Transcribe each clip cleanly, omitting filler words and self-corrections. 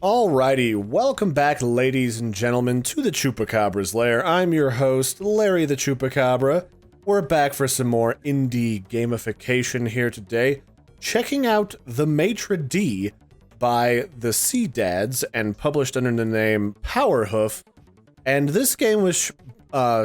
Alrighty, welcome back, ladies and gentlemen, to the Chupacabra's lair. I'm your host, Larry the Chupacabra. We're back for some more indie gamification here today, checking out the Maitre D by the SeaDads and published under the name Powerhoof. And this game was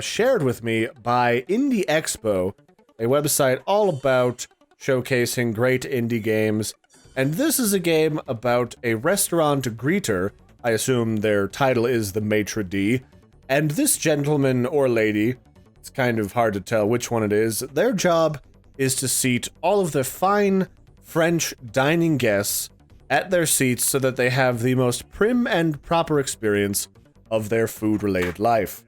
shared with me by IndieExpo, a website all about showcasing great indie games. And this is a game about a restaurant greeter. I assume their title is the Maitre D. And this gentleman or lady, it's kind of hard to tell which one it is, their job is to seat all of the fine French dining guests at their seats so that they have the most prim and proper experience of their food-related life.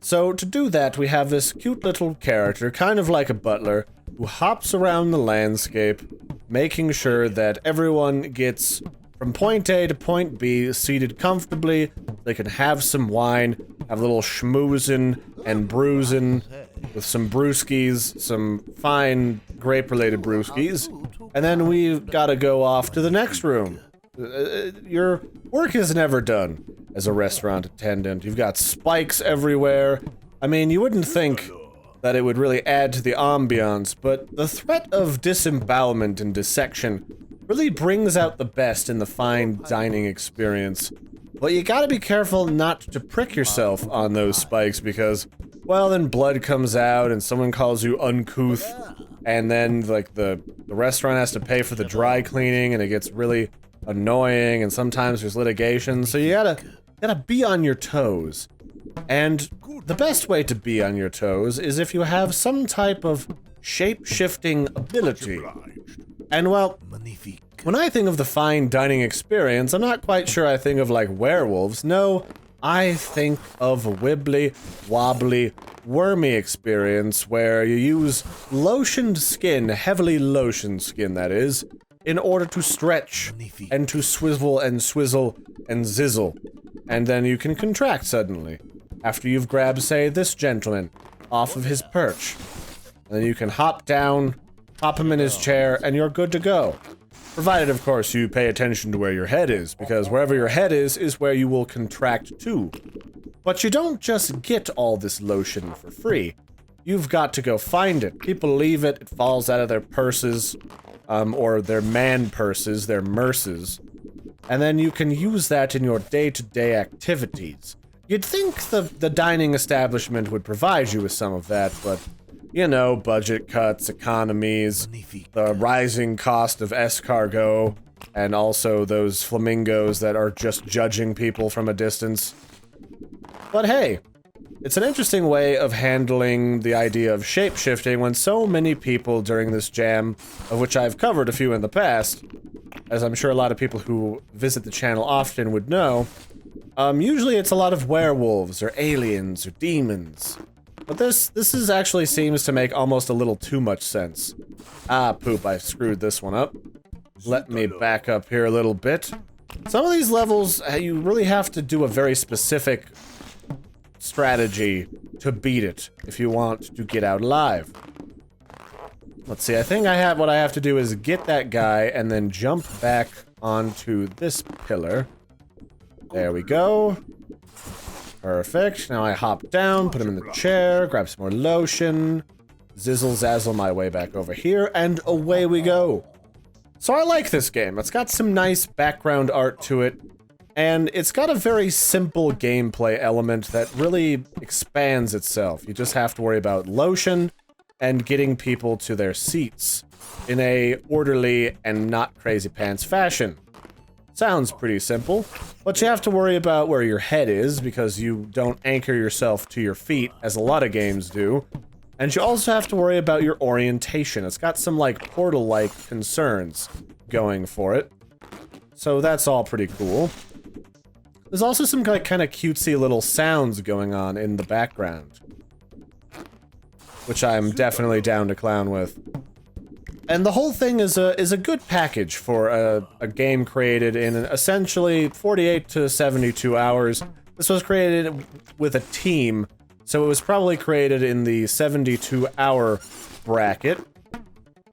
So to do that, we have this cute little character, kind of like a butler, who hops around the landscape, making sure that everyone gets from point A to point B seated comfortably. They can have some wine, have a little schmoozing and bruising with some brewskis, some fine grape-related brewskis, and then we've got to go off to the next room. Your work is never done as a restaurant attendant. You've got spikes everywhere. I mean, you wouldn't think that it would really add to the ambiance, but the threat of disembowelment and dissection really brings out the best in the fine dining experience. But you gotta be careful not to prick yourself on those spikes because, well, then blood comes out and someone calls you uncouth, and then, like, the restaurant has to pay for the dry cleaning and it gets really annoying, and sometimes there's litigation, so you gotta be on your toes. And the best way to be on your toes is if you have some type of shape-shifting ability. And well, when I think of the fine dining experience, I'm not quite sure I think of like werewolves. No, I think of a wibbly, wobbly, wormy experience where you use lotioned skin, heavily lotioned skin that is, in order to stretch and to swivel and swizzle and zizzle. And then you can contract suddenly, after you've grabbed, say, this gentleman off of his perch. And then you can hop down, pop him in his chair, and you're good to go. Provided, of course, you pay attention to where your head is, because wherever your head is where you will contract to. But you don't just get all this lotion for free. You've got to go find it. People leave it, it falls out of their purses, or their man purses, their merces. And then you can use that in your day-to-day activities. You'd think the dining establishment would provide you with some of that, but, you know, budget cuts, economies, the rising cost of escargot, and also those flamingos that are just judging people from a distance. But hey, it's an interesting way of handling the idea of shape-shifting when so many people during this jam, of which I've covered a few in the past, as I'm sure a lot of people who visit the channel often would know, usually it's a lot of werewolves or aliens or demons. But this actually seems to make almost a little too much sense. Ah, poop, I screwed this one up. Let me back up here a little bit. Some of these levels, you really have to do a very specific strategy to beat it if you want to get out alive. Let's see, I think what I have to do is get that guy and then jump back onto this pillar. There we go. Perfect. Now I hop down, put him in the chair, grab some more lotion, zizzle-zazzle my way back over here, and away we go. So I like this game. It's got some nice background art to it, and it's got a very simple gameplay element that really expands itself. You just have to worry about lotion and getting people to their seats in a orderly and not crazy pants fashion. Sounds pretty simple, but you have to worry about where your head is because you don't anchor yourself to your feet, as a lot of games do. And you also have to worry about your orientation. It's got some, like, Portal-like concerns going for it. So that's all pretty cool. There's also some kind of cutesy little sounds going on in the background, which I'm definitely down to clown with. And the whole thing is a good package for a game created in essentially 48 to 72 hours. This was created with a team, so it was probably created in the 72-hour bracket.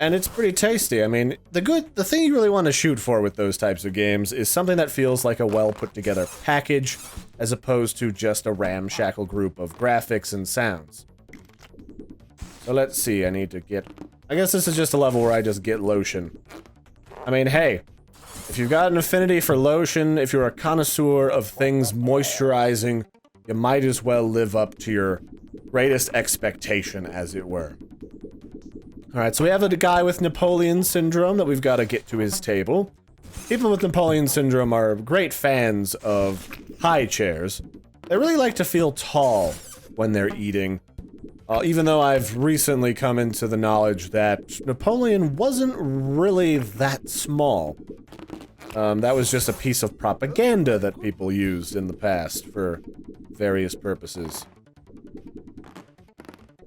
And it's pretty tasty. I mean, the thing you really want to shoot for with those types of games is something that feels like a well put together package, as opposed to just a ramshackle group of graphics and sounds. So let's see, I guess this is just a level where I just get lotion. I mean, hey, if you've got an affinity for lotion, if you're a connoisseur of things moisturizing, you might as well live up to your greatest expectation, as it were. Alright, so we have a guy with Napoleon syndrome that we've got to get to his table. People with Napoleon syndrome are great fans of high chairs. They really like to feel tall when they're eating. Even though I've recently come into the knowledge that Napoleon wasn't really that small. That was just a piece of propaganda that people used in the past for various purposes.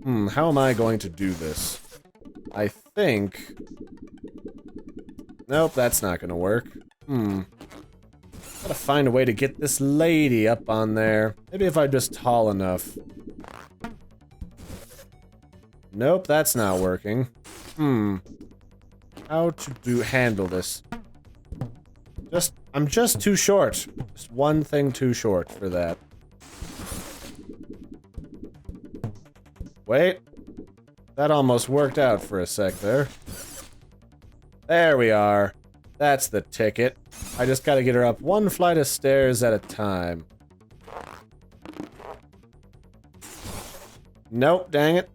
How am I going to do this? I think... Nope, that's not gonna work. Gotta find a way to get this lady up on there. Maybe if I'm just tall enough. Nope, that's not working. How to handle this? I'm just too short. Just one thing too short for that. Wait. That almost worked out for a sec there. There we are. That's the ticket. I just gotta get her up one flight of stairs at a time. Nope, dang it.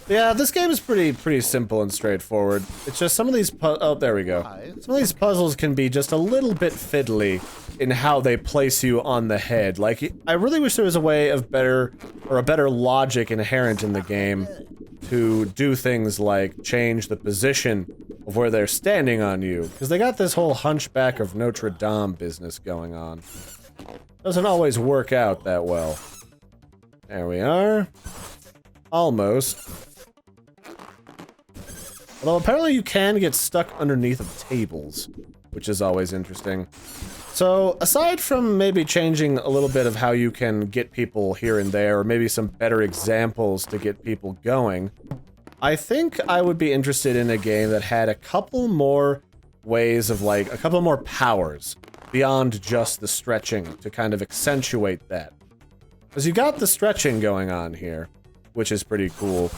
Yeah, this game is pretty simple and straightforward. It's just some of these oh, there we go. Some of these puzzles can be just a little bit fiddly in how they place you on the head. Like, I really wish there was a way of a better logic inherent in the game to do things like change the position of where they're standing on you. Because they got this whole Hunchback of Notre Dame business going on. Doesn't always work out that well. There we are. Almost. Although apparently you can get stuck underneath of tables, which is always interesting. So, aside from maybe changing a little bit of how you can get people here and there, or maybe some better examples to get people going, I think I would be interested in a game that had a couple more ways of, like, a couple more powers beyond just the stretching to kind of accentuate that. Because you got the stretching going on here, which is pretty cool.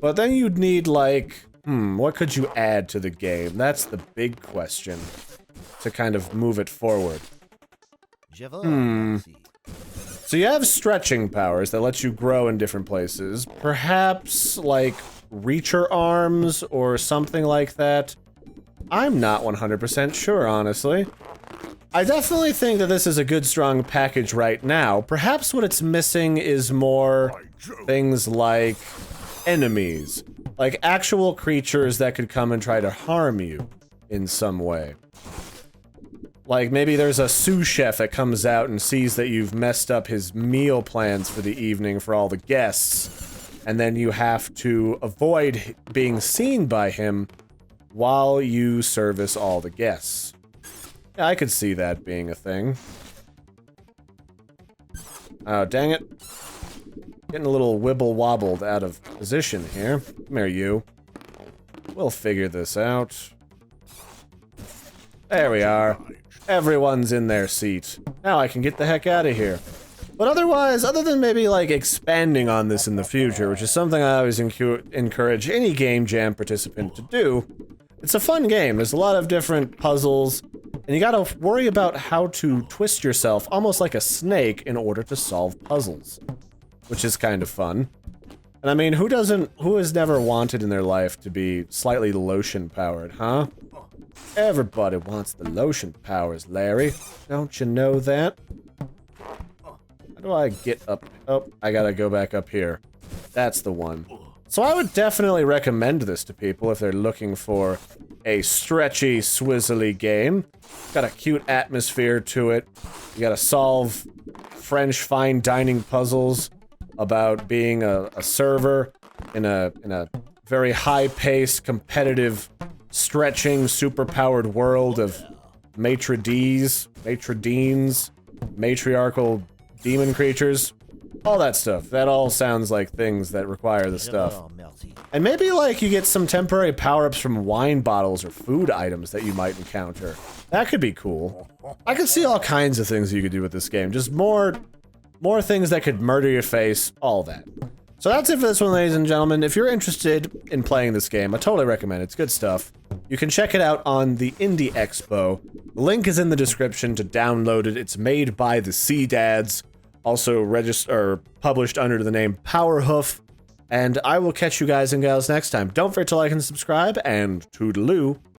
But then you'd need, like, what could you add to the game? That's the big question to kind of move it forward. So you have stretching powers that let you grow in different places. Perhaps, like, reacher arms or something like that. I'm not 100% sure, honestly. I definitely think that this is a good, strong package right now. Perhaps what it's missing is more things like enemies. Like actual creatures that could come and try to harm you in some way. Like maybe there's a sous chef that comes out and sees that you've messed up his meal plans for the evening for all the guests, and then you have to avoid being seen by him while you service all the guests. Yeah, I could see that being a thing. Oh, dang it. Getting a little wibble-wobbled out of position here. Come here, you. We'll figure this out. There we are. Everyone's in their seat. Now I can get the heck out of here. But otherwise, other than maybe, like, expanding on this in the future, which is something I always encourage any Game Jam participant to do, it's a fun game. There's a lot of different puzzles, and you gotta worry about how to twist yourself almost like a snake in order to solve puzzles. Which is kind of fun. And I mean, who has never wanted in their life to be slightly lotion-powered, huh? Everybody wants the lotion powers, Larry. Don't you know that? How do I get up? Oh, I gotta go back up here. That's the one. So I would definitely recommend this to people if they're looking for a stretchy, swizzly game. Got a cute atmosphere to it. You gotta solve French fine dining puzzles about being a server in a very high-paced, competitive, stretching, superpowered world of maitre Ds, maitre Deans, matriarchal demon creatures. All that stuff. That all sounds like things that require the stuff. And maybe, like, you get some temporary power-ups from wine bottles or food items that you might encounter. That could be cool. I could see all kinds of things you could do with this game. Just more things that could murder your face, all that. So that's it for this one, ladies and gentlemen. If you're interested in playing this game, I totally recommend it. It's good stuff. You can check it out on the IndieExpo. The link is in the description to download it. It's made by the SeaDads, also published under the name Powerhoof. And I will catch you guys and gals next time. Don't forget to like and subscribe, and toodaloo.